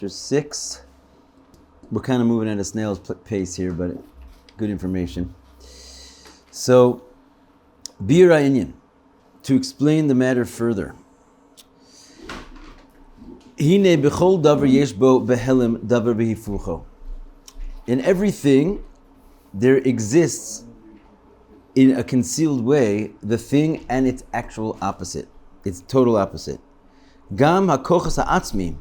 Chapter 6. We're kind of moving at a snail's pace here, but good information. So, Bir Inyan, to explain the matter further. Hine b'chol davar yesh bo behelim davar b'hifucho. In everything, there exists, in a concealed way, the thing and its actual opposite. Its total opposite. Gam hakochas ha'atzmi.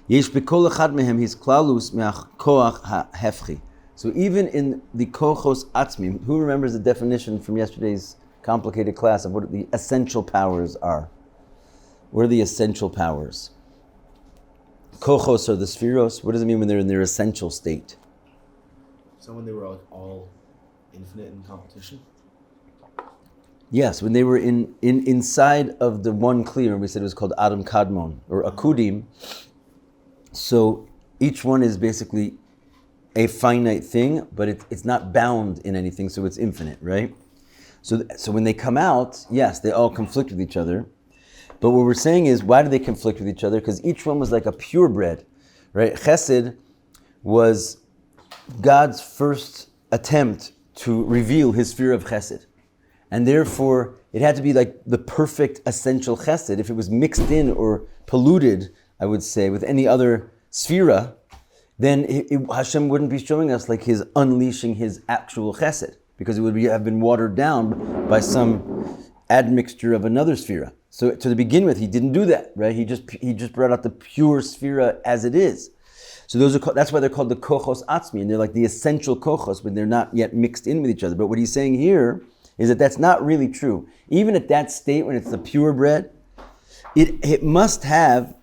Yesh b'kol echad mehem his klalus me'ach ha'hefchi. So even in the kochos atzmi, who remembers the definition from yesterday's complicated class of what the essential powers are? What are the essential powers? Kochos are the spheros. What does it mean when they're in their essential state? So when they were all infinite in competition? Yes, when they were inside of the one clear, we said it was called Adam Kadmon, or Akudim. So each one is basically a finite thing, but it's not bound in anything, so it's infinite, right? So when they come out, yes, they all conflict with each other. But what we're saying is, why do they conflict with each other? Because each one was like a purebred, right? Chesed was God's first attempt to reveal his sphere of chesed. And therefore, it had to be like the perfect essential chesed. If it was mixed in or polluted, I would say, with any other sphera, then Hashem wouldn't be showing us like his unleashing his actual chesed, because it would have been watered down by some admixture of another sphera. So to begin with, he didn't do that, right? He just brought out the pure sphera as it is. So that's why they're called the kochos atzmi, and they're like the essential kochos, but they're not yet mixed in with each other. But what he's saying here is that that's not really true. Even at that state, when it's the purebred, it must have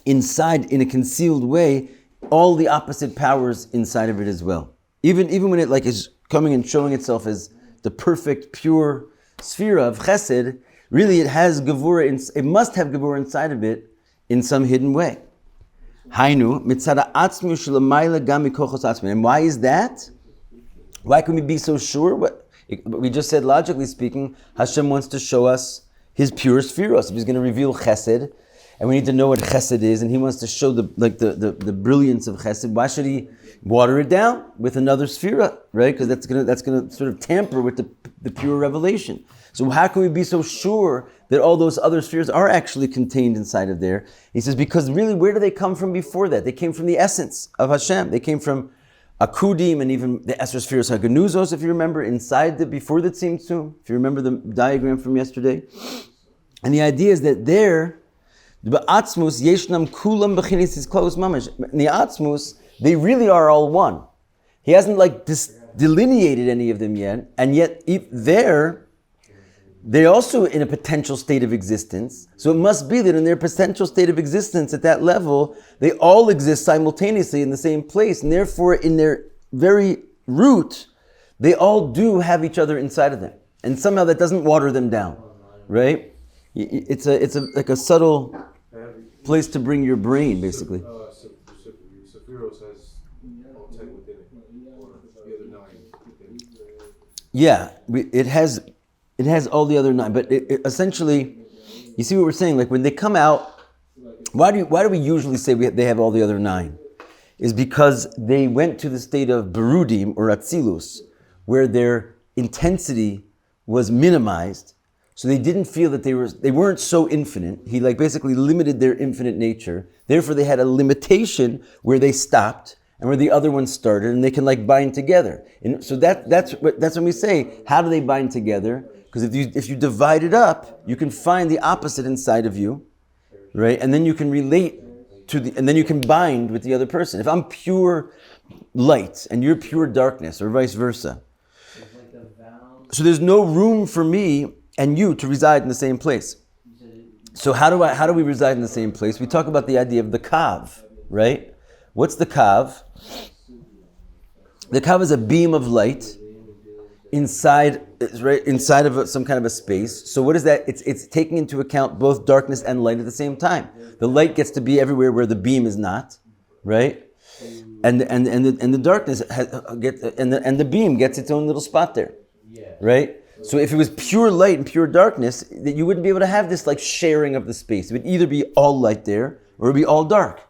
inside, in a concealed way, all the opposite powers inside of it as well. Even when it like is coming and showing itself as the perfect, pure sphere of chesed, really it has gevura. It must have gevura inside of it in some hidden way. Hainu mitzada atzmi shelamayla gam mikochos atzmi. And why is that? Why can we be so sure? We just said, logically speaking, Hashem wants to show us his pure spheros. If he's going to reveal chesed, and we need to know what chesed is, and he wants to show the brilliance of chesed, why should he water it down with another sphera, right? Because that's gonna sort of tamper with the pure revelation. So how can we be so sure that all those other spheres are actually contained inside of there? He says, because really, where do they come from before that? They came from the essence of Hashem. They came from Akudim and even the Esser spheres Haganuzos, if you remember, before the Tzimtzum, if you remember the diagram from yesterday. And the idea is that there, the Atzmus, Yeshnam Kulam Bechinis is close mamash. In the Atzmus, they really are all one. He hasn't delineated any of them yet, and yet they're also in a potential state of existence. So it must be that in their potential state of existence at that level, they all exist simultaneously in the same place, and therefore in their very root, they all do have each other inside of them. And somehow that doesn't water them down, right? It's like a subtle place to bring your brain, basically. Sephiros has all 10 within it, or the other 9 within it. Yeah, it has all the other 9, but it essentially, you see what we're saying? Like when they come out, why do we usually say they have all the other 9? Is because they went to the state of berudim or atzilus, where their intensity was minimized. So they didn't feel that they weren't so infinite. He basically limited their infinite nature. Therefore, they had a limitation where they stopped and where the other one started, and they can bind together. And so that's when we say, how do they bind together? Because if you divide it up, you can find the opposite inside of you, right? And then you can relate and then you can bind with the other person. If I'm pure light and you're pure darkness, or vice versa, so there's no room for me and you to reside in the same place. So how do we reside in the same place? We talk about the idea of the kav, right? What's the kav? The kav is a beam of light inside of some kind of a space. So what is that? It's taking into account both darkness and light at the same time. The light gets to be everywhere where the beam is not, right? And the darkness and the beam gets its own little spot there, right? So if it was pure light and pure darkness, that you wouldn't be able to have this sharing of the space. It would either be all light there or it would be all dark.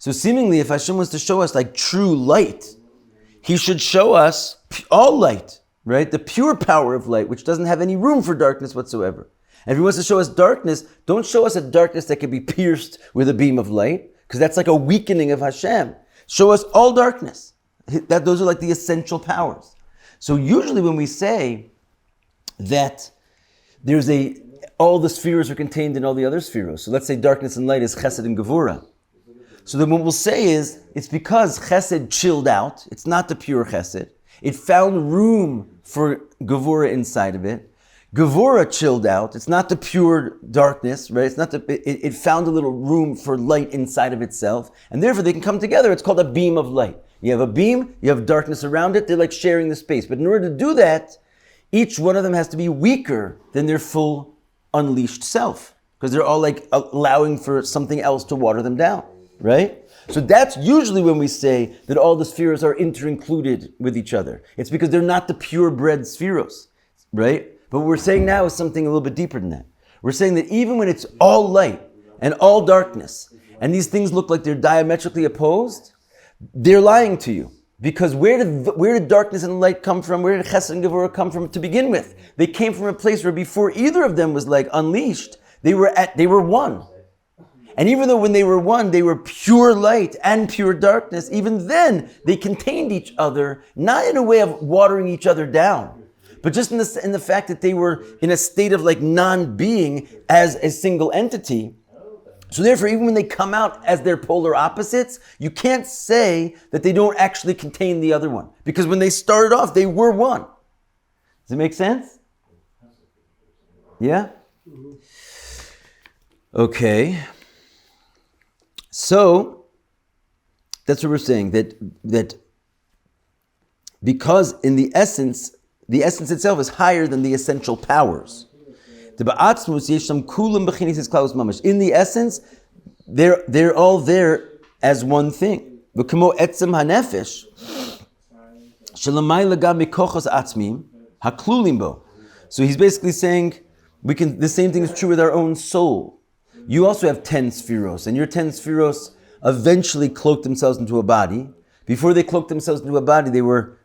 So seemingly, if Hashem was to show us like true light, He should show us all light, right? The pure power of light, which doesn't have any room for darkness whatsoever. And if He wants to show us darkness, don't show us a darkness that can be pierced with a beam of light, because that's like a weakening of Hashem. Show us all darkness. Those are like the essential powers. So usually when we say that all the spheres are contained in all the other spheres, so let's say darkness and light is Chesed and Gevura. So then what we'll say is, it's because Chesed chilled out, it's not the pure Chesed. It found room for Gevura inside of it. Gevura chilled out, it's not the pure darkness, right? It found a little room for light inside of itself, and therefore they can come together. It's called a beam of light. You have a beam, you have darkness around it, they're like sharing the space. But in order to do that, each one of them has to be weaker than their full unleashed self, because they're all like allowing for something else to water them down, right? So that's usually when we say that all the spheres are inter-included with each other. It's because they're not the purebred spheros, right? But what we're saying now is something a little bit deeper than that. We're saying that even when it's all light and all darkness, and these things look like they're diametrically opposed, they're lying to you. Because where did darkness and light come from? Where did Chesed and Gevurah come from to begin with? They came from a place where before either of them was like unleashed, they were one. And even though when they were one, they were pure light and pure darkness, even then they contained each other, not in a way of watering each other down, but just in the fact that they were in a state of like non-being as a single entity. So therefore, even when they come out as their polar opposites, you can't say that they don't actually contain the other one. Because when they started off, they were one. Does it make sense? Yeah? Okay. So, that's what we're saying, that because in the essence itself is higher than the essential powers. In the essence, they're all there as one thing. So he's basically saying, the same thing is true with our own soul. You also have 10 spheros, and your 10 spheros eventually cloaked themselves into a body. Before they cloaked themselves into a body, they were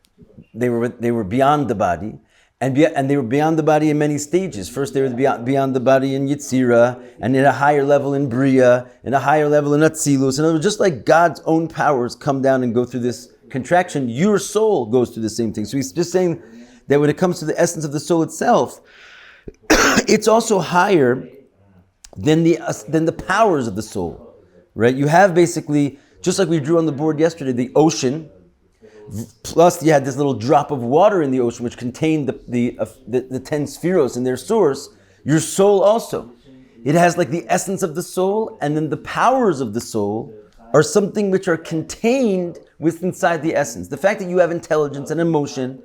beyond the body. And they were beyond the body in many stages. First, they were beyond the body in Yitzira, and in a higher level in Bria, in a higher level in Atzilus. In other words, just like God's own powers come down and go through this contraction, your soul goes through the same thing. So he's just saying that when it comes to the essence of the soul itself, it's also higher than the powers of the soul, right? You have basically, just like we drew on the board yesterday, the ocean. Plus, you had this little drop of water in the ocean, which contained the 10 spheros in their source. Your soul also, it has like the essence of the soul, and then the powers of the soul are something which are contained inside the essence. The fact that you have intelligence and emotion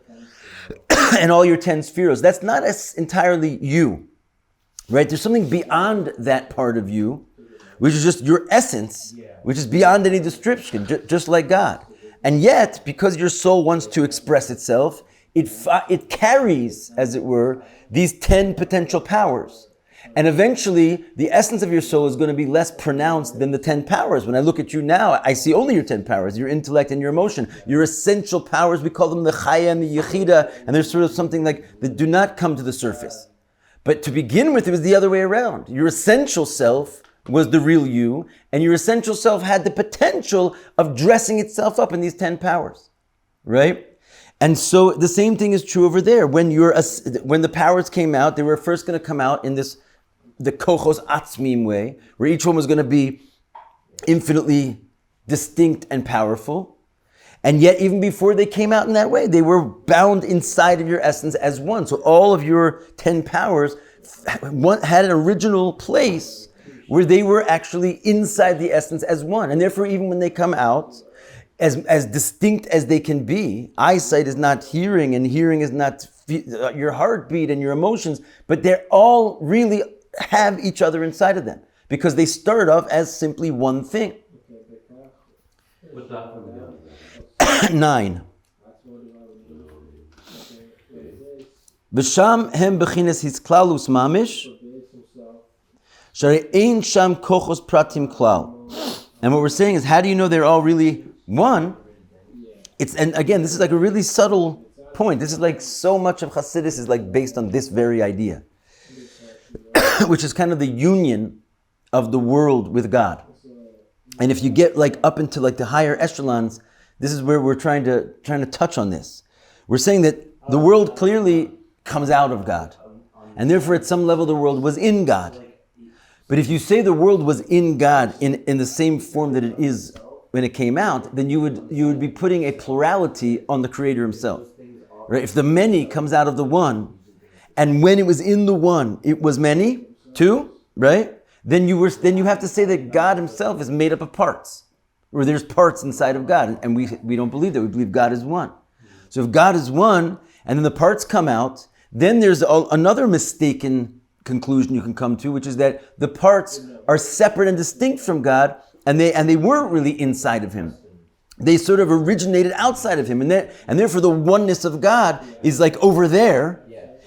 and all your 10 spheros, that's not entirely you, right? There's something beyond that part of you, which is just your essence, which is beyond any description, just like God. And yet, because your soul wants to express itself, it carries, as it were, these 10 potential powers. And eventually, the essence of your soul is going to be less pronounced than the 10 powers. When I look at you now, I see only your 10 powers, your intellect and your emotion. Your essential powers, we call them the chaya and the yechida, and they're sort of something like that do not come to the surface. But to begin with, it was the other way around. Your essential self was the real you, and your essential self had the potential of dressing itself up in these 10 powers, right? And so the same thing is true over there. When the powers came out, they were first going to come out in the kochos atzmim way, where each one was going to be infinitely distinct and powerful. And yet, even before they came out in that way, they were bound inside of your essence as one. So all of your 10 powers had an original place where they were actually inside the essence as one. And therefore, even when they come out, as distinct as they can be, eyesight is not hearing, and hearing is not your heartbeat and your emotions, but they all really have each other inside of them, because they start off as simply one thing. 9. B'sham hem b'chines hisklalus mamish, Shari ein sham kochos pratim klal. And what we're saying is, how do you know they're all really one? And again, this is like a really subtle point. This is like so much of Hasidus is like based on this very idea, which is kind of the union of the world with God. And if you get like up into like the higher echelons, this is where we're trying to touch on this. We're saying that the world clearly comes out of God, and therefore at some level the world was in God. But if you say the world was in God in the same form that it is when it came out, then you would be putting a plurality on the Creator Himself. Right? If the many comes out of the one, and when it was in the one, it was many too, right? Then you have to say that God Himself is made up of parts, or there's parts inside of God, and we don't believe that. We believe God is one. So if God is one, and then the parts come out, then there's another mistaken conclusion you can come to, which is that the parts are separate and distinct from God, and they weren't really inside of Him. They sort of originated outside of Him, and therefore the oneness of God is like over there,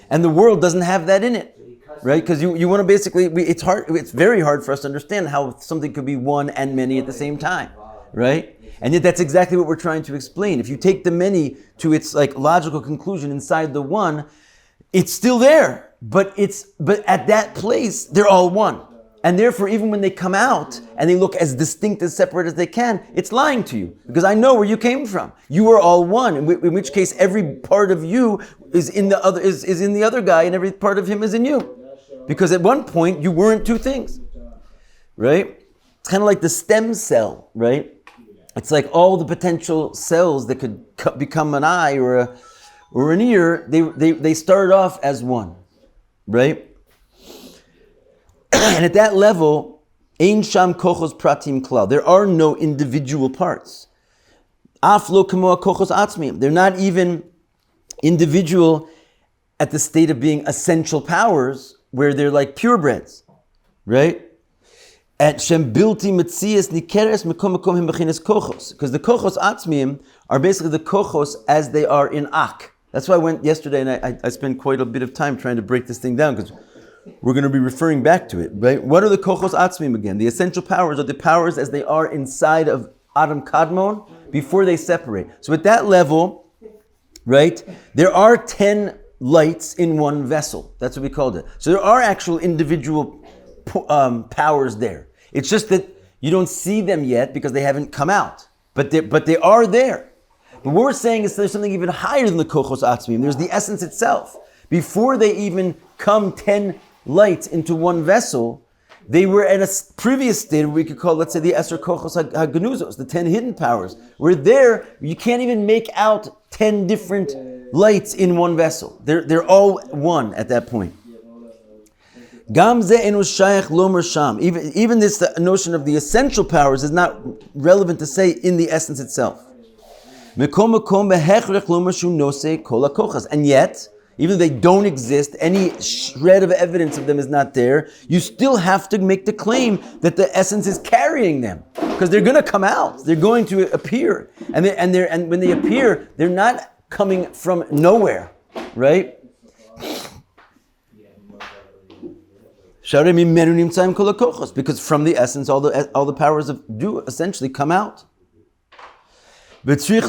and the world doesn't have that in it, right? Because you want to basically, it's very hard for us to understand how something could be one and many at the same time, right? And yet that's exactly what we're trying to explain. If you take the many to its like logical conclusion inside the one, it's still there, but at that place they're all one. And therefore, even when they come out and they look as distinct, as separate as they can, it's lying to you. Because I know where you came from. You are all one. In which case, every part of you is in the other, is in the other guy, and every part of him is in you. Because at one point, you weren't two things. Right? It's kind of like the stem cell, right? It's like all the potential cells that could become an eye or an ear, they started off as one. Right? And at that level, Ein Sham Kochos Pratim Klal. There are no individual parts. Af lo kamo kochos atzmim. They're not even individual at the state of being essential powers, where they're like purebreds, right? At Shem Bilti Metzias Nikeres Mekom Mekom Hem Bechines Kochos. Because the Kochos Atzmim are basically the Kochos as they are in Ak. That's why I went yesterday and I spent quite a bit of time trying to break this thing down, because we're going to be referring back to it, right? What are the kochos atzmim again? The essential powers are the powers as they are inside of Adam Kadmon before they separate. So at that level, right, there are 10 lights in one vessel. That's what we called it. So there are actual individual powers there. It's just that you don't see them yet because they haven't come out. But they are there. But what we're saying is there's something even higher than the kochos atzmim. There's the essence itself. Before they even come 10 lights into one vessel, they were in a previous state we could call, let's say, the Eser Kochos HaGenuzos, the 10 hidden powers. Where there, you can't even make out 10 different lights in one vessel. They're all one at that point. Gam ze enu shayach lomer sham. Even this the notion of the essential powers is not relevant to say in the essence itself. Mekom mekom behechrech lomer shu nosei kol hakochos. And yet, even though they don't exist, any shred of evidence of them is not there, you still have to make the claim that the essence is carrying them. Because they're going to come out. They're going to appear. And when they appear, they're not coming from nowhere. Right? Because from the essence, all the powers do essentially come out. And therefore,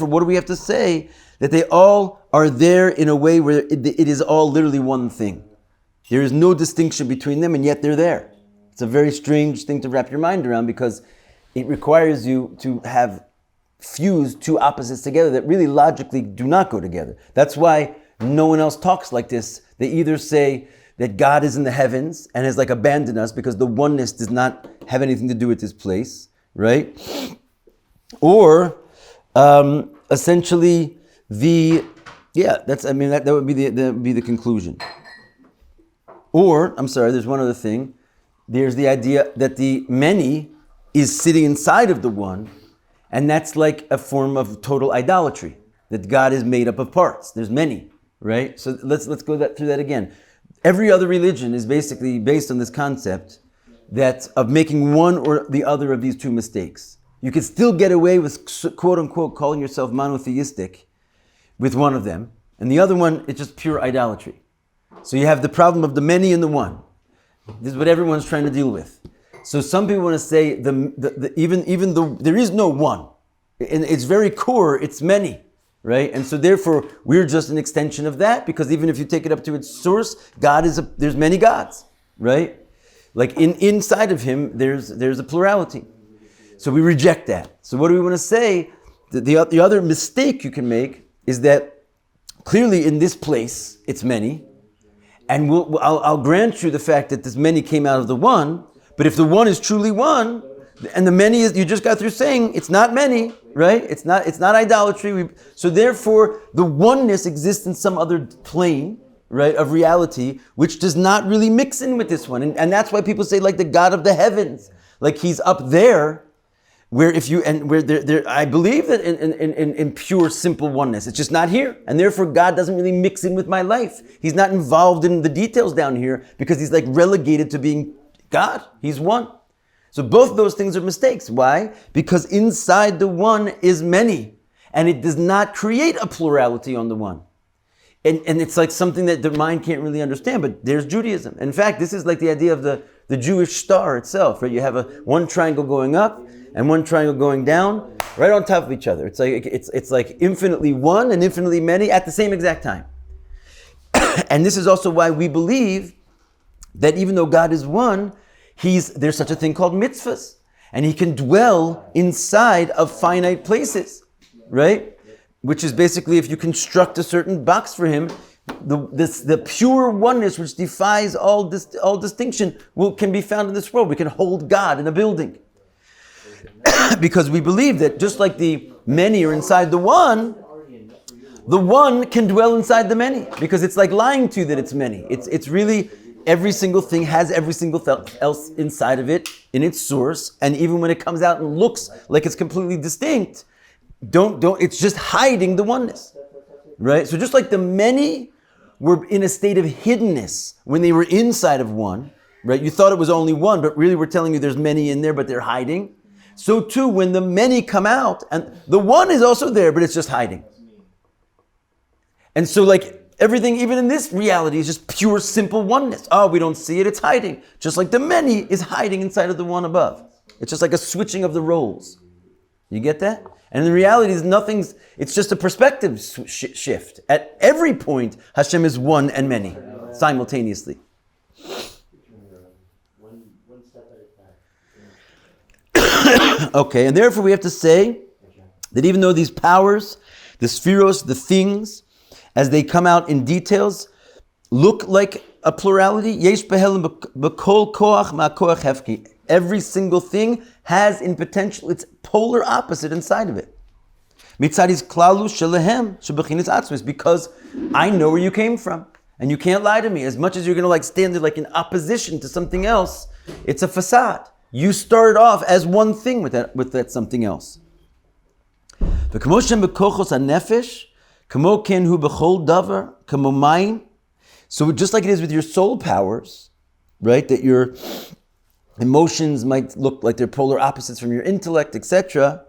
what do we have to say? That they all are there in a way where it is all literally one thing. There is no distinction between them, and yet they're there. It's a very strange thing to wrap your mind around, because it requires you to have fused two opposites together that really logically do not go together. That's why no one else talks like this. They either say that God is in the heavens and has like abandoned us because the oneness does not have anything to do with this place, right? Or essentially that would be the conclusion. Or, I'm sorry, there's one other thing. There's the idea that the many is sitting inside of the one, and that's like a form of total idolatry, that God is made up of parts. There's many, right? So let's go through that again. Every other religion is basically based on this concept that of making one or the other of these two mistakes. You can still get away with, quote unquote, calling yourself monotheistic with one of them, and the other one is just pure idolatry. So you have the problem of the many and the one. This is what everyone's trying to deal with. So some people want to say even though there is no one, in its very core, it's many, right? And so therefore, we're just an extension of that, because even if you take it up to its source, there's many gods, right? Like inside of him, there's a plurality. So we reject that. So what do we want to say? The other mistake you can make is that clearly in this place, it's many. And I'll grant you the fact that this many came out of the one, but if the one is truly one, and the many is, you just got through saying, it's not many, right? It's not idolatry. So therefore, the oneness exists in some other plane, right, of reality, which does not really mix in with this one. And that's why people say, like, the God of the heavens, like he's up there, where I believe that in pure, simple oneness, it's just not here. And therefore, God doesn't really mix in with my life. He's not involved in the details down here, because he's like relegated to being God. He's one. So both those things are mistakes. Why? Because inside the one is many, and it does not create a plurality on the one. And it's like something that the mind can't really understand, but there's Judaism. In fact, this is like the idea of the Jewish star itself, right? You have one triangle going up and one triangle going down, right on top of each other. It's like infinitely one and infinitely many at the same exact time. And this is also why we believe that even though God is one, there's such a thing called mitzvahs, and he can dwell inside of finite places, right? Which is basically, if you construct a certain box for him, the pure oneness which defies all distinction can be found in this world. We can hold God in a building. Because we believe that just like the many are inside the one can dwell inside the many. Because it's like lying to you that it's many. It's really, every single thing has every single else inside of it in its source. And even when it comes out and looks like it's completely distinct, it's just hiding the oneness, right? So just like the many were in a state of hiddenness when they were inside of one, right? You thought it was only one, but really we're telling you there's many in there, but they're hiding. So too, when the many come out, and the one is also there, but it's just hiding. And so like everything, even in this reality, is just pure, simple oneness. Oh, we don't see it, it's hiding. Just like the many is hiding inside of the one above. It's just like a switching of the roles. You get that? And in reality, it's just a perspective shift. At every point, Hashem is one and many, simultaneously. Okay, and therefore we have to say that even though these powers, the spheros, the things, as they come out in details, look like a plurality, yesh behelim b'kol koach ma'koach hefki. Every single thing has in potential its polar opposite inside of it. Mitzadis klalu shelehem shebechinas atzmis, because I know where you came from, and you can't lie to me. As much as you're going to like stand there like in opposition to something else, it's a facade. You started off as one thing with that something else. V'kamo shem bekochos hanefesh, kamo ken hu bechol davar, kamo mayim. So just like it is with your soul powers, right? That your emotions might look like they're polar opposites from your intellect, etc.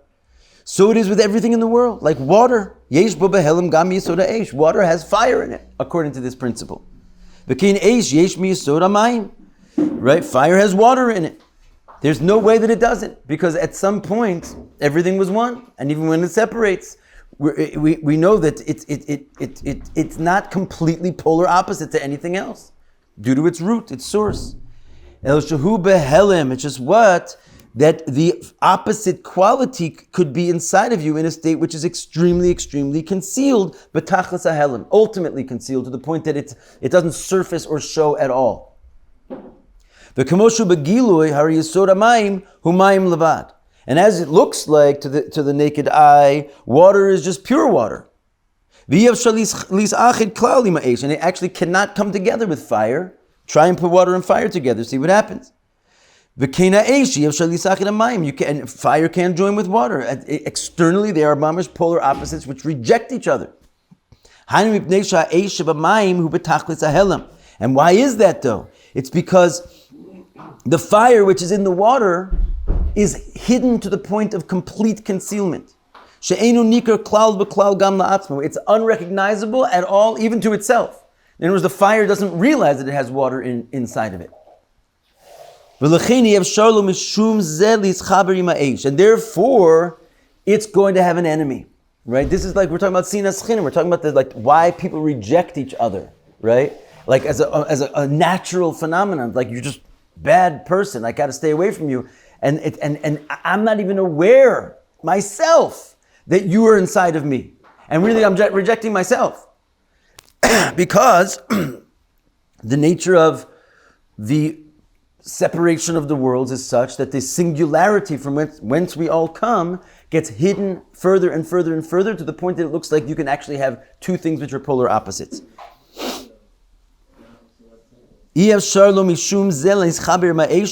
So it is with everything in the world. Like water. Yesh bo behelim gam yisoda eish. Water has fire in it, according to this principle. V'kein eish yesh mi yisoda mayim. Right? Fire has water in it. There's no way that it doesn't, because at some point everything was one, and even when it separates, we know that it's not completely polar opposite to anything else, due to its root, its source. El shahu behelim. It's just that the opposite quality could be inside of you in a state which is extremely, extremely concealed, betachas hahelim, ultimately concealed to the point that it doesn't surface or show at all. The kamoshu begilui hari yisod hamayim hu mayim levad. And as it looks like to the naked eye, water is just pure water. And it actually cannot come together with fire. Try and put water and fire together, see what happens. And fire can't join with water. Externally, they are mamish polar opposites which reject each other. And why is that though? It's because the fire which is in the water is hidden to the point of complete concealment. It's unrecognizable at all, even to itself. In other words, the fire doesn't realize that it has water inside of it. And therefore, it's going to have an enemy, right? This is like, we're talking about sinas chinam. We're talking about why people reject each other, right? Like as a natural phenomenon, like you're just bad person. I got to stay away from you. And I'm not even aware myself that you are inside of me. And really, I'm rejecting myself. Because the nature of the separation of the worlds is such that the singularity from whence we all come gets hidden further and further and further to the point that it looks like you can actually have two things which are polar opposites.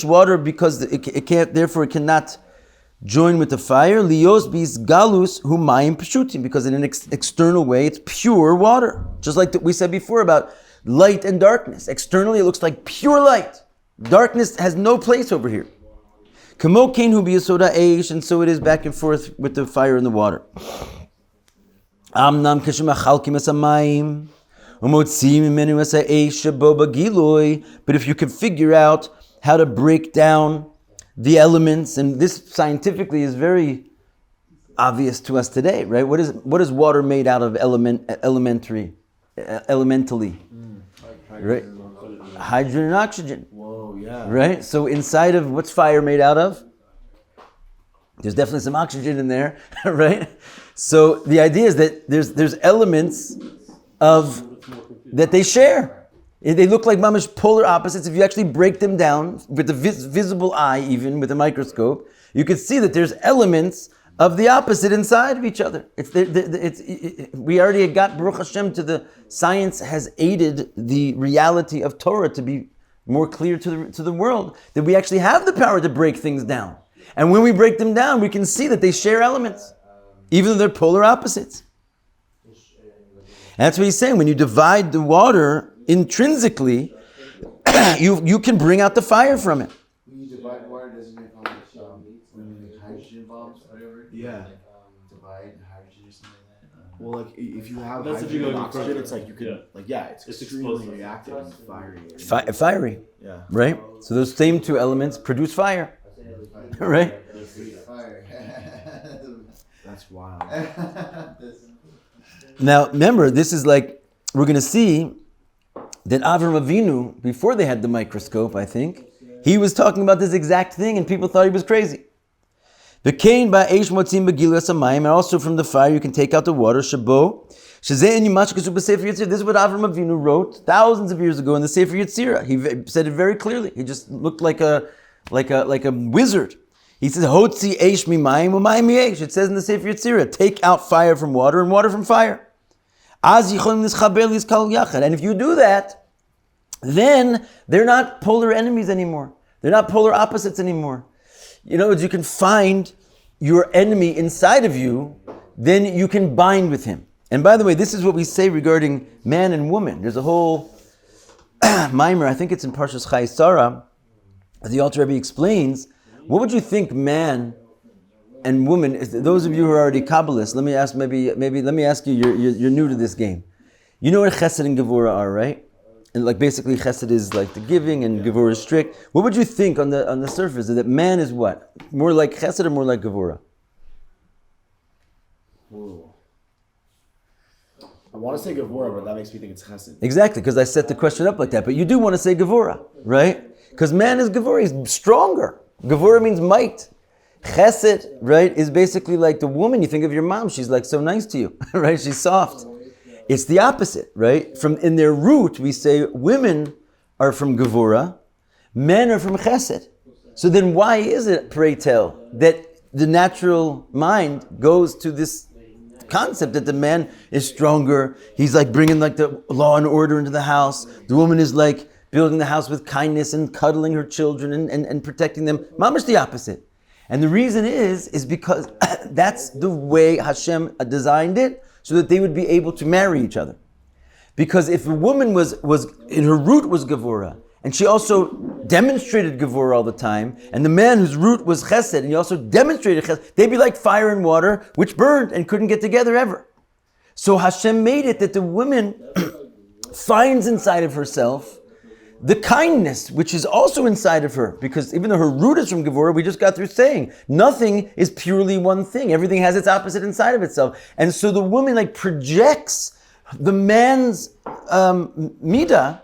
Water, because it can't, therefore it cannot join with the fire. Lios bis galus humayim pshutim, because in an external way it's pure water. Just like we said before about light and darkness. Externally it looks like pure light. Darkness has no place over here. Kamo kain hu biyasoda eish, and so it is back and forth with the fire and the water. Amnam kashim achalkim esamayim. But if you can figure out how to break down the elements, and this scientifically is very obvious to us today, right? What is water made out of elementally? Right? Hydrogen and oxygen. Whoa, yeah. Right? So inside of, what's fire made out of? There's definitely some oxygen in there, right? So the idea is that there's elements that they share. They look like mamish polar opposites. If you actually break them down with the visible eye, even with a microscope, you can see that there's elements of the opposite inside of each other. We already got, Baruch Hashem, to the science has aided the reality of Torah to be more clear to the world, that we actually have the power to break things down. And when we break them down, we can see that they share elements, even though they're polar opposites. And that's what he's saying. When you divide the water intrinsically, you can bring out the fire from it. When you divide water, doesn't it call it hydrogen bombs, whatever? Yeah. Divide hydrogen or something like that. Well, like if you have That's if you hydrogen go and oxygen, further. it's like you can, it's extremely explosive. reactive and fiery. Fiery, Yeah. right? So those same two elements produce fire, right? Fire. That's wild. Now, remember, this is like, we're going to see that Avram Avinu, before they had the microscope, I think, he was talking about this exact thing and people thought he was crazy. And also from the fire you can take out the water. This is what Avram Avinu wrote thousands of years ago in the Sefer Yetzirah. He said it very clearly. He just looked like a wizard. He says, "Hotzi eish mimayim umayim yesh." It says in the Sefer Yetzirah, take out fire from water and water from fire. And if you do that, then they're not polar enemies anymore. They're not polar opposites anymore. In other words, you can find your enemy inside of you, then you can bind with him. And by the way, this is what we say regarding man and woman. There's a whole mimer, I think it's in Parshas Chai Sarah, the Alter Rebbe explains, what would you think man and woman, those of you who are already Kabbalists, let me ask you, you're new to this game. You know what Chesed and Gevurah are, right? And like basically Chesed is like the giving and Gevurah is strict. What would you think on the surface? That man is what? More like Chesed or more like Gevurah? Whoa. I want to say Gevurah, but that makes me think it's Chesed. Exactly, because I set the question up like that. But you do want to say Gevurah, right? Because man is Gevurah, he's stronger. Gevurah means might. Chesed, right, is basically like the woman. You think of your mom, she's like so nice to you, right? She's soft. It's the opposite, right? From in their root, we say women are from Gevurah, men are from Chesed. So then why is it, pray tell, that the natural mind goes to this concept that the man is stronger, he's like bringing like the law and order into the house, the woman is like building the house with kindness and cuddling her children and protecting them. Mamash the opposite. And the reason is because that's the way Hashem designed it, so that they would be able to marry each other. Because if a woman was in her root was Gevurah, and she also demonstrated Gevurah all the time, and the man whose root was Chesed, and he also demonstrated Chesed, they'd be like fire and water, which burned and couldn't get together ever. So Hashem made it that the woman finds inside of herself the kindness, which is also inside of her, because even though her root is from Gevurah, we just got through saying, nothing is purely one thing. Everything has its opposite inside of itself. And so the woman projects the man's midah,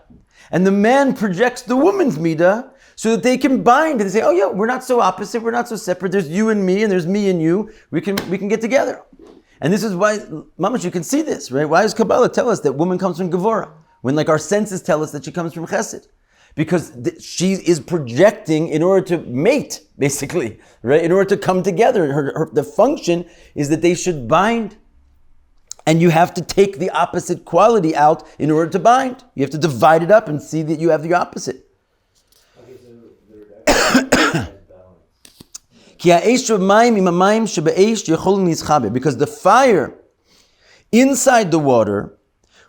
and the man projects the woman's midah, so that they can bind and they say, oh yeah, we're not so opposite, we're not so separate. There's you and me, and there's me and you. We can get together. And this is why, Mamash, you can see this, right? Why does Kabbalah tell us that woman comes from Gevurah, when our senses tell us that she comes from Chesed? Because she is projecting in order to mate, basically, right? In order to come together. The function is that they should bind. And you have to take the opposite quality out in order to bind. You have to divide it up and see that you have the opposite. Because the fire inside the water,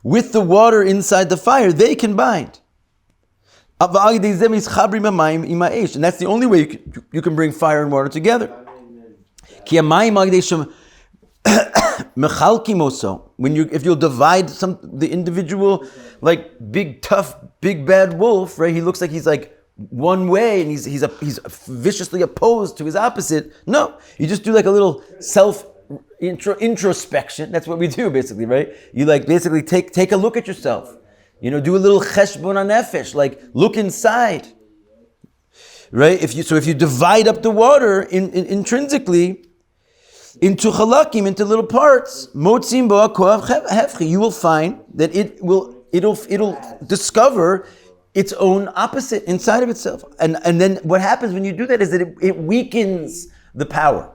with the water inside the fire, they can bind. And that's the only way you can bring fire and water together. If you'll divide the individual, big tough, big bad wolf, right? He looks like he's one way, and he's viciously opposed to his opposite. No, you just do a little self introspection. That's what we do basically, right? You basically take a look at yourself. Do a little cheshbon hanefesh, look inside, right? If you divide up the water intrinsically into chalakim, into little parts, motzim bo koach hefchi, you will find that it'll discover its own opposite inside of itself. And then what happens when you do that is that it weakens the power,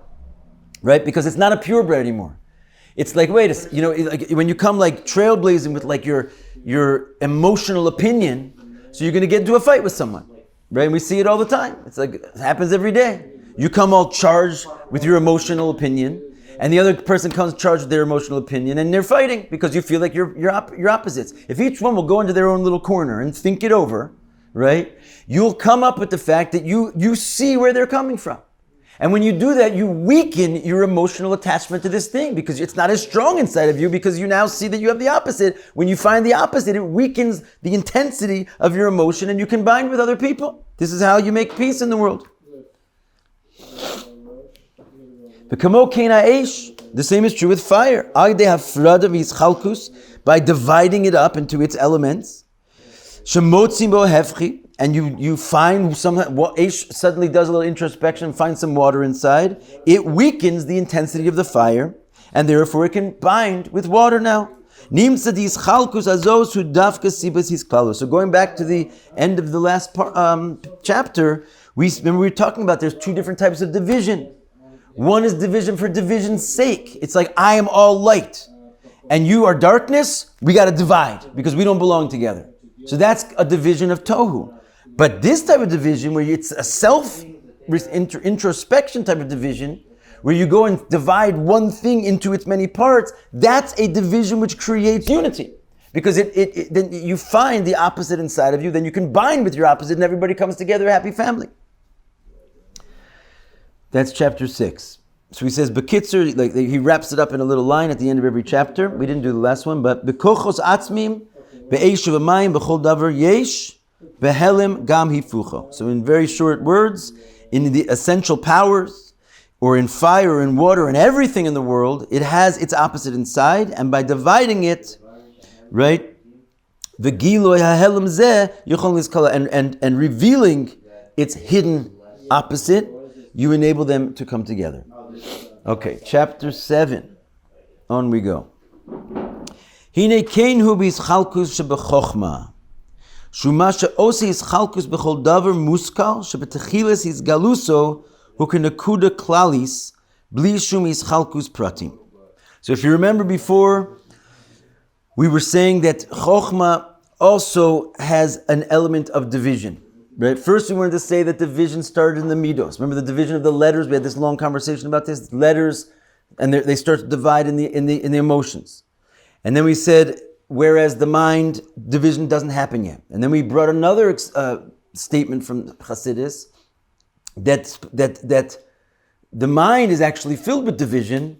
right? Because it's not a purebred anymore. It's when you come trailblazing with your emotional opinion, so you're going to get into a fight with someone, right? And we see it all the time. It happens every day. You come all charged with your emotional opinion, and the other person comes charged with their emotional opinion, and they're fighting because you feel like you're opposites. If each one will go into their own little corner and think it over, right, you'll come up with the fact that you see where they're coming from. And when you do that, you weaken your emotional attachment to this thing because it's not as strong inside of you because you now see that you have the opposite. When you find the opposite, it weakens the intensity of your emotion and you combine with other people. This is how you make peace in the world. The same is true with fire. By dividing it up into its elements. And you find suddenly does a little introspection, finds some water inside. It weakens the intensity of the fire, and therefore it can bind with water now. So going back to the end of the last chapter, we were talking about there's two different types of division. One is division for division's sake. It's I am all light, and you are darkness. We got to divide because we don't belong together. So that's a division of tohu. But this type of division, where it's a introspection type of division, where you go and divide one thing into its many parts, that's a division which creates unity. Because then you find the opposite inside of you, then you can bind with your opposite, and everybody comes together, a happy family. That's chapter 6. So he says, Bekitzer, he wraps it up in a little line at the end of every chapter. We didn't do the last one, but Bekochos atzmim, be'esh v'mayim, b'chol davar yesh, behelim gam hifucho. So in very short words, in the essential powers, or in fire, or in water, and everything in the world, it has its opposite inside, and by dividing it, right, v'giloi hahelim zeh, yochol nizkala, and revealing its hidden opposite, you enable them to come together. Okay, chapter 7. On we go. Hine kein hu b'yischalkus shebechochma. Shuma she'ose yischalkus b'chol davar muskal shebetechiles yizgaluso hu kenekuda klalis bli shum yischalkus pratim. So if you remember before, we were saying that chochma also has an element of division. Right? First, we wanted to say that division started in the midos. Remember the division of the letters? We had this long conversation about this. Letters, and they start to divide in the emotions. And then we said, whereas the mind division doesn't happen yet. And then we brought another statement from Chassidus that the mind is actually filled with division.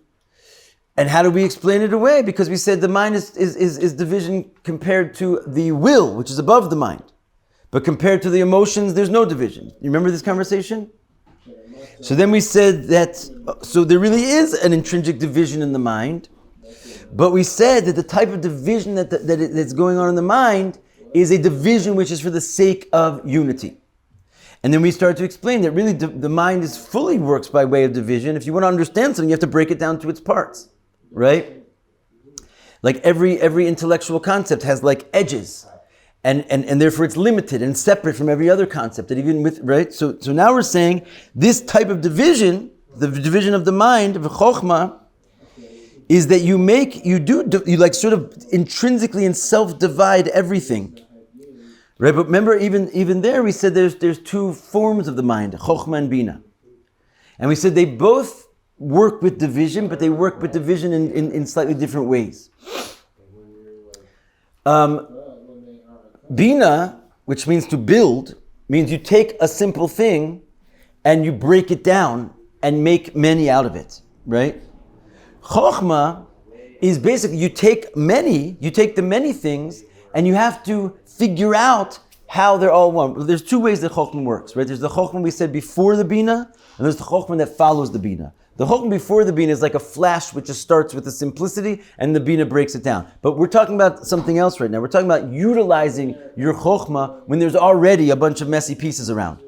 And how do we explain it away? Because we said the mind is division compared to the will, which is above the mind. But compared to the emotions, there's no division. You remember this conversation? So then we said that, so there really is an intrinsic division in the mind, but we said that the type of division that's going on in the mind is a division which is for the sake of unity. And then we started to explain that really the mind is fully works by way of division. If you want to understand something, you have to break it down to its parts, right? Like every intellectual concept has like edges. And therefore it's limited and separate from every other concept. That even with, right? So now we're saying this type of division, the division of the mind, of chokhmah, is that you like sort of intrinsically and self-divide everything. Right? But remember, even there we said there's two forms of the mind, chokhmah and bina. And we said they both work with division, but they work with division in slightly different ways. Bina, which means to build, means you take a simple thing and you break it down and make many out of it, right? Chokhmah is basically you take the many things and you have to figure out how they're all one. There's two ways that chokhmah works, right? There's the chokhmah we said before the bina, and there's the chokhmah that follows the bina. The chokhmah before the bina is like a flash which just starts with the simplicity and the bina breaks it down. But we're talking about something else right now. We're talking about utilizing your chokhmah when there's already a bunch of messy pieces around.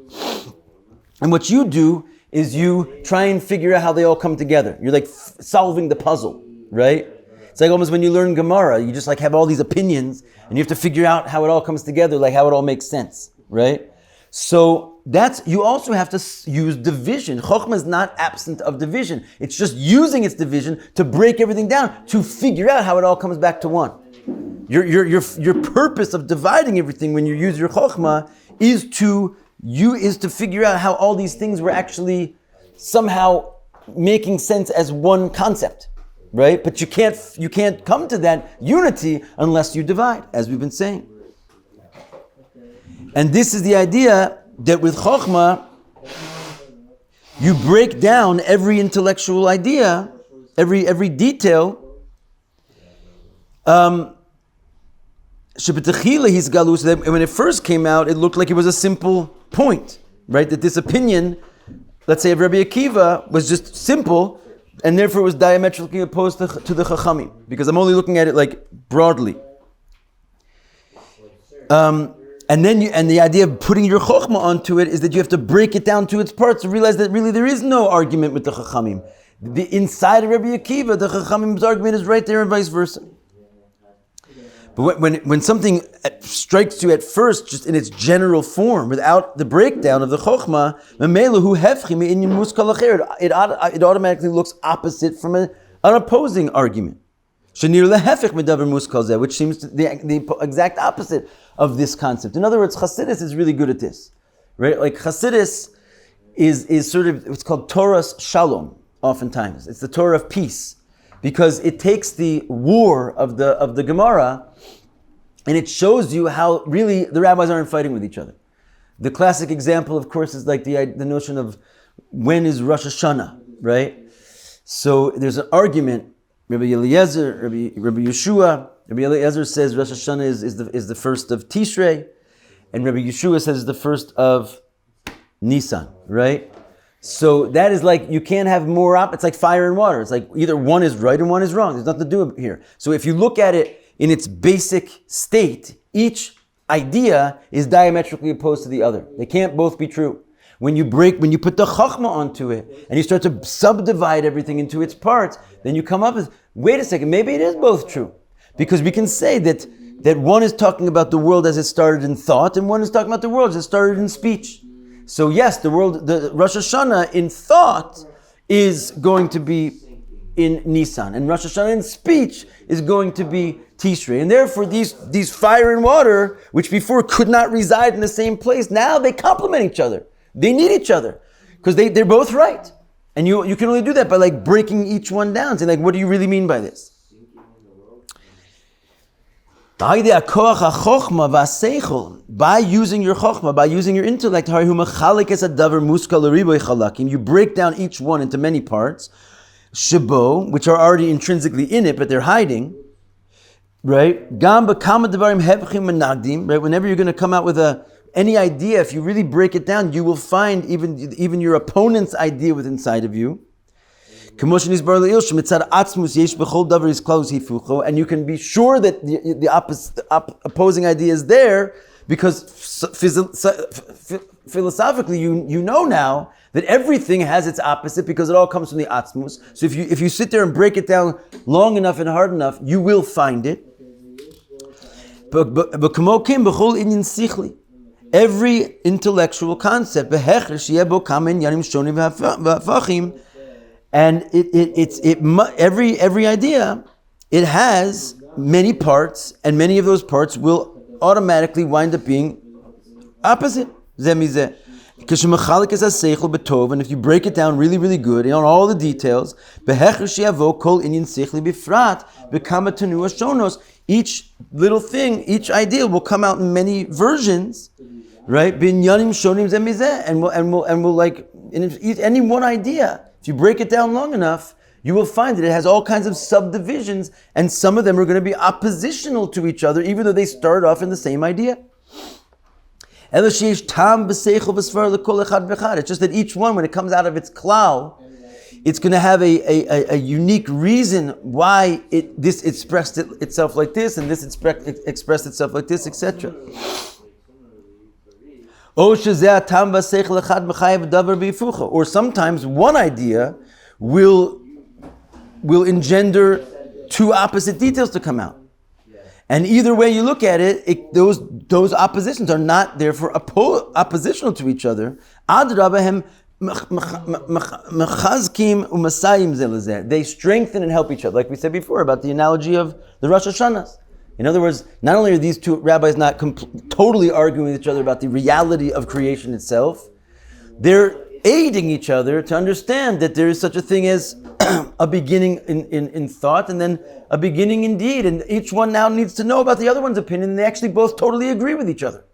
And what you do is you try and figure out how they all come together. You're like solving the puzzle, right? It's like almost when you learn Gemara, you just like have all these opinions and you have to figure out how it all comes together, like how it all makes sense, right? So you also have to use division. Chokhmah is not absent of division. It's just using its division to break everything down, to figure out how it all comes back to one. Your purpose of dividing everything when you use your chokhmah is to figure out how all these things were actually somehow making sense as one concept, right? But you can't come to that unity unless you divide, as we've been saying. And this is the idea that with Chokhmah, you break down every intellectual idea, every detail. When it first came out, it looked like it was a simple point, right? That this opinion, let's say of Rabbi Akiva, was just simple, and therefore it was diametrically opposed to the Chachamim, because I'm only looking at it like broadly. And the idea of putting your chokhmah onto it is that you have to break it down to its parts to realize that really there is no argument with the Chachamim. Inside of Rabbi Akiva, the Chachamim's argument is right there and vice versa. But when something strikes you at first, just in its general form, without the breakdown of the chokhmah, it automatically looks opposite from an opposing argument. Which seems the exact opposite of this concept. In other words, Chassidus is really good at this, right? Like Chassidus is sort of, it's called Torah's Shalom, oftentimes. It's the Torah of peace, because it takes the war of the Gemara and it shows you how really the rabbis aren't fighting with each other. The classic example, of course, is like the notion of when is Rosh Hashanah, right? So there's an argument. Rabbi Eliezer, Rabbi Yeshua. Rabbi Eliezer says Rosh Hashanah is the first of Tishrei, and Rabbi Yeshua says the first of Nisan, right? So that is like, you can't have more it's like fire and water. It's like either one is right and one is wrong. There's nothing to do here. So if you look at it in its basic state, each idea is diametrically opposed to the other. They can't both be true. When you put the chokhmah onto it and you start to subdivide everything into its parts, then you come up with, wait a second, maybe it is both true. Because we can say that one is talking about the world as it started in thought, and one is talking about the world as it started in speech. So yes, the Rosh Hashanah in thought is going to be in Nisan, and Rosh Hashanah in speech is going to be Tishrei. And therefore these fire and water, which before could not reside in the same place, now they complement each other. They need each other because they're both right. And you can only do that by like breaking each one down. Saying like, what do you really mean by this? By using your chokhmah, by using your intellect, you break down each one into many parts, which are already intrinsically in it, but they're hiding. Right? Right? Whenever you're going to come out with any idea, if you really break it down, you will find even your opponent's idea within inside of you. And you can be sure that the opposing idea is there, because philosophically you know now that everything has its opposite, because it all comes from the atzmus. So if you sit there and break it down long enough and hard enough, you will find it. Every intellectual concept, and every idea, it has many parts, and many of those parts will automatically wind up being opposite. And if you break it down really, really good, on all the details, each little thing, each idea will come out in many versions, right? And we'll like, in any one idea, if you break it down long enough, you will find that it has all kinds of subdivisions, and some of them are going to be oppositional to each other, even though they start off in the same idea. It's just that each one, when it comes out of its klal, it's going to have a unique reason why this expressed itself like this, and this expressed itself like this, etc. Or sometimes one idea will engender two opposite details to come out. And either way you look at it, those oppositions are not therefore oppositional to each other. They strengthen and help each other. Like we said before about the analogy of the Rosh Hashanahs. In other words, not only are these two rabbis not totally arguing with each other about the reality of creation itself, they're aiding each other to understand that there is such a thing as a beginning in thought, and then a beginning in deed, and each one now needs to know about the other one's opinion, and they actually both totally agree with each other.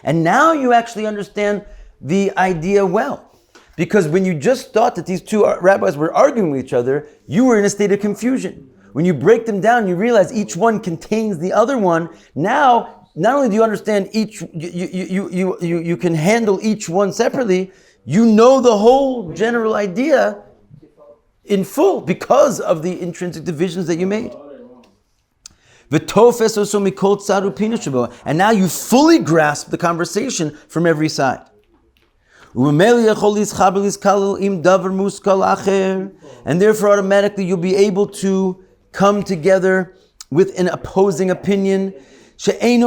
And now you actually understand the idea well. Because when you just thought that these two rabbis were arguing with each other, you were in a state of confusion. When you break them down, you realize each one contains the other one. Now, not only do you understand each, you can handle each one separately, you know the whole general idea in full because of the intrinsic divisions that you made. And now you fully grasp the conversation from every side. And therefore automatically you'll be able to come together with an opposing opinion. And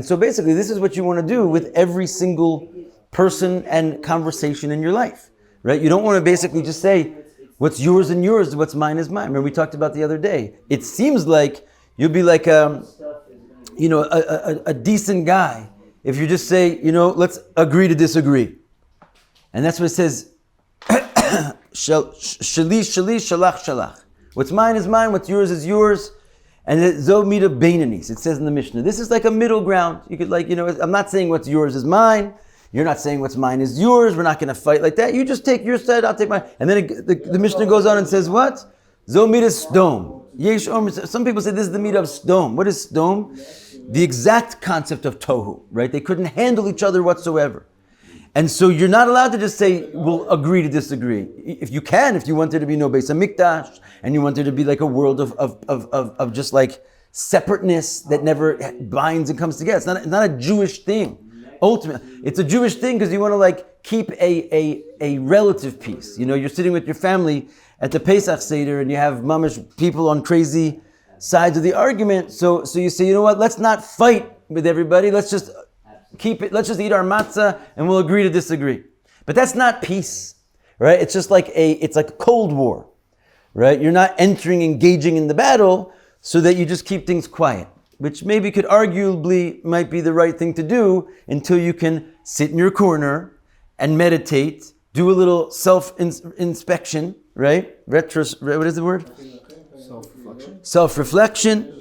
so basically this is what you want to do with every single person and conversation in your life, right? You don't want to basically just say what's yours and yours, what's mine is mine. Remember we talked about the other day. It seems like you'll be like a decent guy if you just say, let's agree to disagree. And that's what it says, shali, shalach, shalach. What's mine is mine, what's yours is yours. And zo mida beinanis, it says in the Mishnah. This is like a middle ground. You could I'm not saying what's yours is mine. You're not saying what's mine is yours. We're not going to fight like that. You just take your side, I'll take mine. And then the Mishnah goes on and says what? Zo mida sdom. Some people say this is the midah of sdom. What is sdom? The exact concept of tohu, right? They couldn't handle each other whatsoever. And so you're not allowed to just say, we'll agree to disagree. If you want there to be no Beis HaMikdash, and you want there to be like a world of just like separateness that never binds and comes together. It's not a Jewish thing. Ultimately, it's a Jewish thing because you want to like keep a relative peace. You're sitting with your family at the Pesach Seder and you have mamish people on crazy sides of the argument. So you say, you know what, let's not fight with everybody. Let's just keep it. Let's just eat our matzah and we'll agree to disagree. But that's not peace, right? It's just like it's like a Cold War, right? You're not engaging in the battle so that you just keep things quiet, which maybe could arguably might be the right thing to do until you can sit in your corner and meditate, do a little self-inspection, right? What is the word? Self-reflection,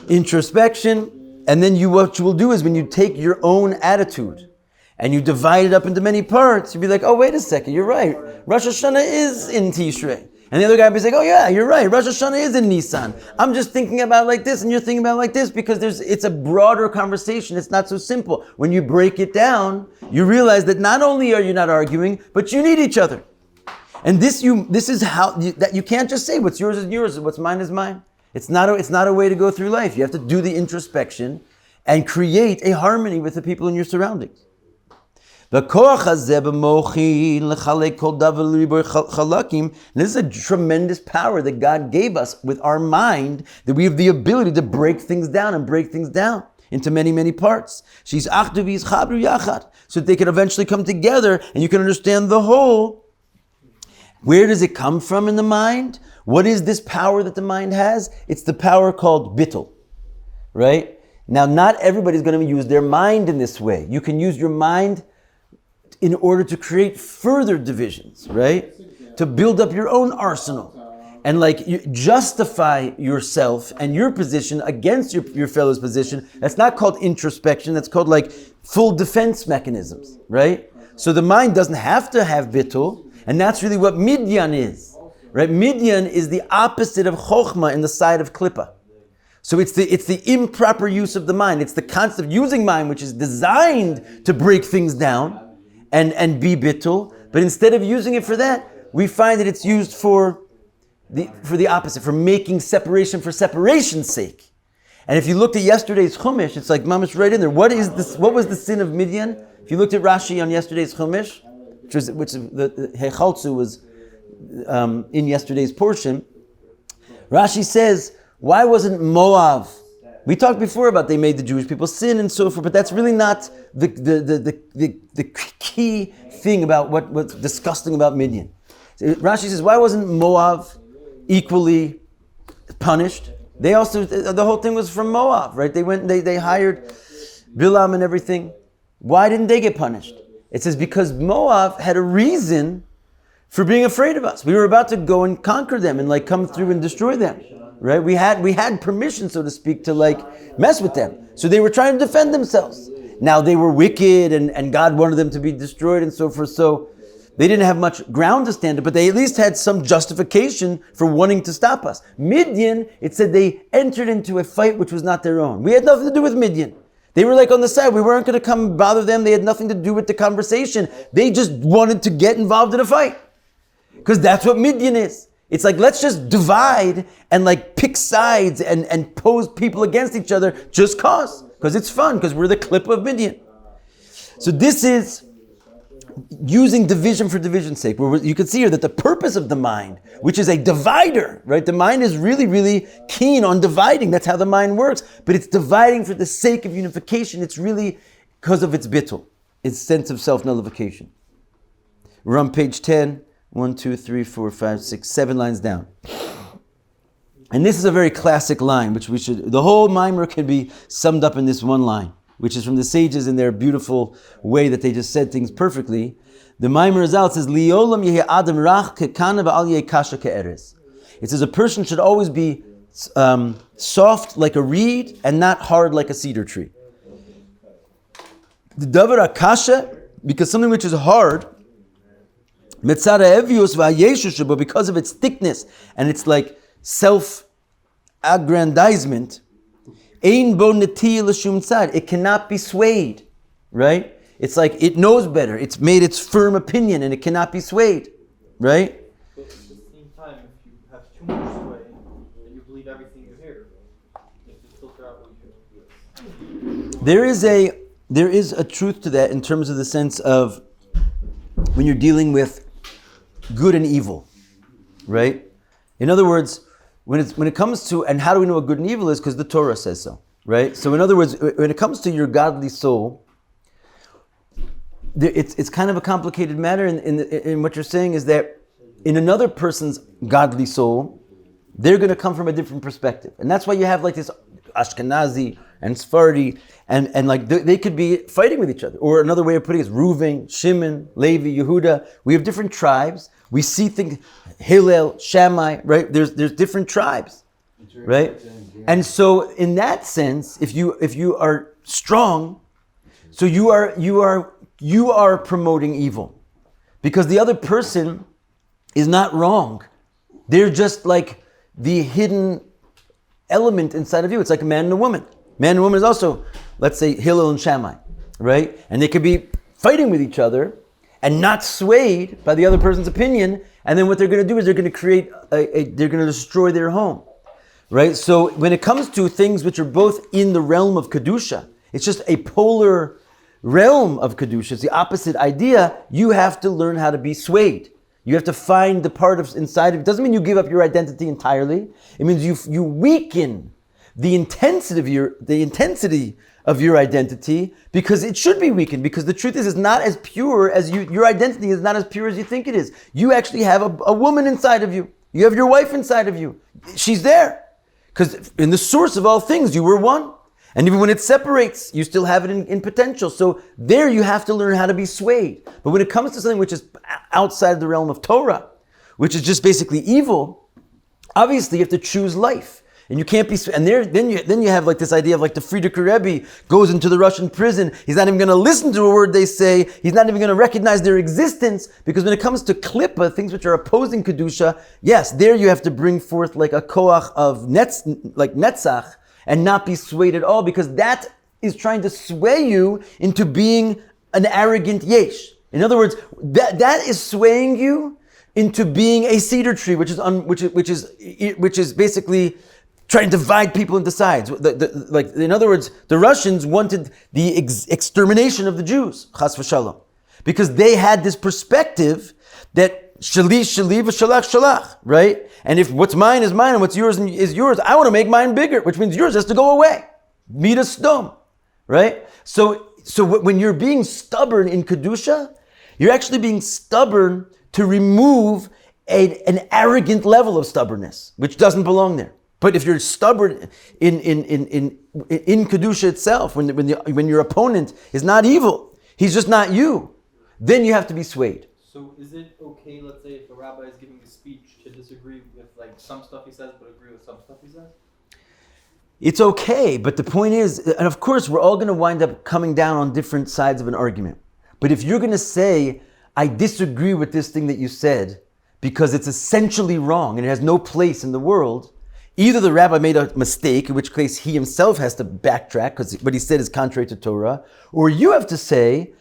introspection. And then what you will do is when you take your own attitude and you divide it up into many parts, you'll be like, oh, wait a second, you're right. Rosh Hashanah is in Tishrei. And the other guy will be saying, oh yeah, you're right, Rosh Hashanah is in Nisan. I'm just thinking about it like this and you're thinking about it like this because it's a broader conversation. It's not so simple. When you break it down, you realize that not only are you not arguing, but you need each other. And this is how that you can't just say what's yours is yours, what's mine is mine. It's not a way to go through life. You have to do the introspection and create a harmony with the people in your surroundings. This is a tremendous power that God gave us with our mind, that we have the ability to break things down into many, many parts. So that they can eventually come together and you can understand the whole. Where does it come from in the mind? What is this power that the mind has? It's the power called bittul, right? Now, not everybody's going to use their mind in this way. You can use your mind in order to create further divisions, right? To build up your own arsenal. And you justify yourself and your position against your fellow's position. That's not called introspection. That's called full defense mechanisms, right? So the mind doesn't have to have bittul. And that's really what midyan is, right? Midyan is the opposite of chokhmah in the side of klippa. So it's the improper use of the mind. It's the concept of using mind, which is designed to break things down and be bittul. But instead of using it for that, we find that it's used for the opposite, for making separation for separation's sake. And if you looked at yesterday's Chumash, it's mamash right in there. What was the sin of Midian? If you looked at Rashi on yesterday's Chumash, which the HeChaltzu was in yesterday's portion, Rashi says, why wasn't Moab? We talked before about they made the Jewish people sin and so forth, but that's really not the key thing about what's disgusting about Midian. Rashi says, why wasn't Moab equally punished? They also, the whole thing was from Moab, right? They hired Bilam and everything. Why didn't they get punished? It says because Moab had a reason for being afraid of us. We were about to go and conquer them and come through and destroy them, right? We had permission, so to speak, to mess with them. So they were trying to defend themselves. Now they were wicked and God wanted them to be destroyed and so forth. So they didn't have much ground to stand on, but they at least had some justification for wanting to stop us. Midian, it said they entered into a fight which was not their own. We had nothing to do with Midian. They were on the side. We weren't going to come bother them. They had nothing to do with the conversation. They just wanted to get involved in a fight. Because that's what Midian is. It's let's just divide and pick sides and pose people against each other just cause. Because it's fun, because we're the clip of Midian. So this is using division for division's sake. Where you can see here that the purpose of the mind, which is a divider, right? The mind is really, really keen on dividing. That's how the mind works. But it's dividing for the sake of unification. It's really because of its bittul, its sense of self-nullification. We're on page 10. 1, 2, 3, 4, 5, 6, 7 lines down. And this is a very classic line, which the whole mimer can be summed up in this one line, which is from the sages in their beautiful way that they just said things perfectly. The mimer Zal says, Liolam yehi adam rach kekana v'al yehi kasha ke'eres. It says a person should always be soft like a reed and not hard like a cedar tree. The davar akasha, because something which is hard, but because of its thickness and its self-aggrandizement, it cannot be swayed, right? It's it knows better. It's made its firm opinion and it cannot be swayed, right? But at the same time, if you have too much sway, then you believe everything you hear. You have to filter out what you hear. There is a truth to that in terms of the sense of when you're dealing with good and evil, right? In other words, when it comes to, and how do we know what good and evil is? Because the Torah says so, right? So in other words, when it comes to your godly soul, it's kind of a complicated matter. In what you're saying is that in another person's godly soul, they're going to come from a different perspective, and that's why you have this Ashkenazi and Sephardi, and they could be fighting with each other. Or another way of putting it is Reuven, Shimon, Levi, Yehuda. We have different tribes. We see things, Hillel, Shammai, right? There's different tribes, right? And so in that sense, if you are strong, so you are promoting evil, because the other person is not wrong. They're just like the hidden element inside of you. It's like a man and a woman. Man and woman is also, let's say, Hillel and Shammai, right? And they could be fighting with each other and not swayed by the other person's opinion. And then what they're going to do is they're going to create they're going to destroy their home, right? So when it comes to things which are both in the realm of Kedusha, it's just a polar realm of Kedusha. It's the opposite idea. You have to learn how to be swayed. You have to find the part of inside of it. Doesn't mean you give up your identity entirely. It means you weaken the intensity of your identity, because it should be weakened, because the truth is it's not as pure as your identity is not as pure as you think it is. You actually have a woman inside of you. You have your wife inside of you. She's there. Because in the source of all things, you were one. And even when it separates, you still have it in potential. So there you have to learn how to be swayed. But when it comes to something which is outside the realm of Torah, which is just basically evil, obviously you have to choose life. And you can't be, and then you have like this idea of like the Frierdiker Rebbe goes into the Russian prison. He's not even going to listen to a word they say. He's not even going to recognize their existence, because when it comes to klippa, things which are opposing kedusha, yes, there you have to bring forth like a koach of netzach, and not be swayed at all, because that is trying to sway you into being an arrogant yesh. In other words, that is swaying you into being a cedar tree, which is basically trying to divide people into sides. In other words, the Russians wanted the extermination of the Jews, chas v'shalom, because they had this perspective that shali shali v'shalach shalach, right? And if what's mine is mine and what's yours is yours, I want to make mine bigger, which means yours has to go away. Midas sdom, right? So when you're being stubborn in kedusha, you're actually being stubborn to remove an arrogant level of stubbornness, which doesn't belong there. But if you're stubborn in kedusha itself, when your opponent is not evil, he's just not you, then you have to be swayed. So is it okay, let's say, if a rabbi is giving a speech, to disagree with like some stuff he says, but agree with some stuff he says? It's okay, but the point is, and of course, we're all going to wind up coming down on different sides of an argument. But if you're going to say, I disagree with this thing that you said because it's essentially wrong and it has no place in the world, either the rabbi made a mistake, in which case he himself has to backtrack because what he said is contrary to Torah, or you have to say,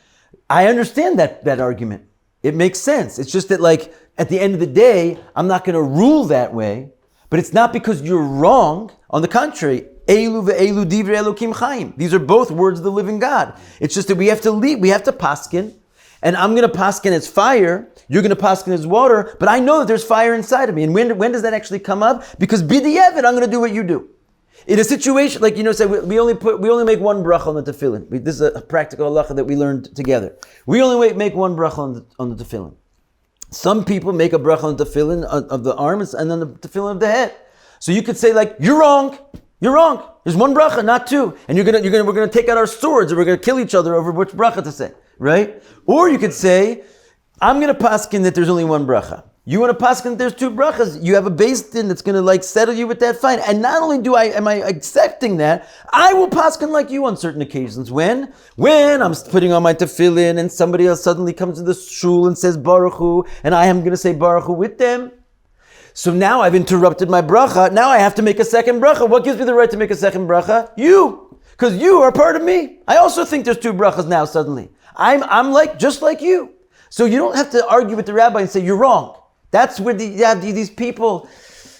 I understand that argument. It makes sense. It's just that, like, at the end of the day, I'm not going to rule that way, but it's not because you're wrong. On the contrary, Elu ve'elu divrei Elokim chaim. These are both words of the living God. It's just that we have to lead, we have to paskin, and I'm going to paskin as fire, you're going to paskin as water, but I know that there's fire inside of me. And when does that actually come up? Because b'di'evet, I'm going to do what you do. In a situation, like, say we only make one bracha on the tefillin. This is a practical halacha that we learned together. We only make one bracha on the tefillin. Some people make a bracha on the tefillin of the arms and then the tefillin of the head. So you could say, like, you're wrong. There's one bracha, not two. And we're gonna take out our swords and we're gonna kill each other over which bracha to say, right? Or you could say, I'm gonna paskin that there's only one bracha. You want to paskin that there's two brachas. You have a beis din that's going to like settle you with that fine. And not only am I accepting that, I will paskin like you on certain occasions. When I'm putting on my tefillin and somebody else suddenly comes to the shul and says Baruch Hu, and I am going to say Baruch Hu with them. So now I've interrupted my bracha. Now I have to make a second bracha. What gives me the right to make a second bracha? You. Because you are part of me. I also think there's two brachas now suddenly. I'm like, just like you. So you don't have to argue with the rabbi and say, you're wrong. That's where these people,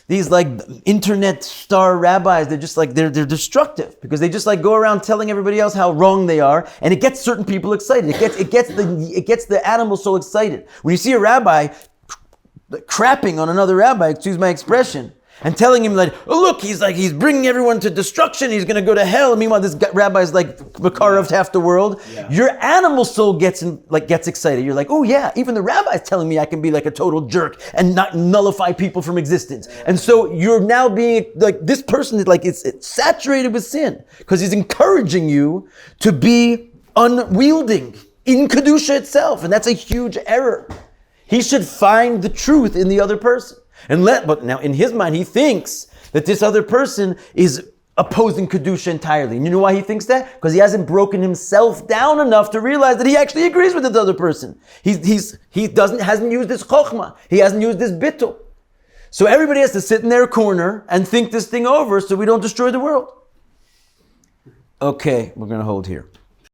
these like internet star rabbis, they're just like, they're destructive because they just like go around telling everybody else how wrong they are, and it gets certain people excited. It gets the animal so excited. When you see a rabbi crapping on another rabbi, excuse my expression, and telling him like, oh look, he's bringing everyone to destruction, he's going to go to hell. And meanwhile, this rabbi's like makar of half the world. Yeah. Your animal soul gets excited. You're like, oh yeah, even the rabbi's telling me I can be like a total jerk and not nullify people from existence. Yeah. And so you're now being like, this person is like, it's saturated with sin because he's encouraging you to be unwielding in kedusha itself, and that's a huge error. He should find the truth in the other person. But now in his mind, he thinks that this other person is opposing kedusha entirely. And you know why he thinks that? Because he hasn't broken himself down enough to realize that he actually agrees with this other person. He hasn't used this chokhmah. He hasn't used this bittul. So everybody has to sit in their corner and think this thing over so we don't destroy the world. Okay, we're going to hold here.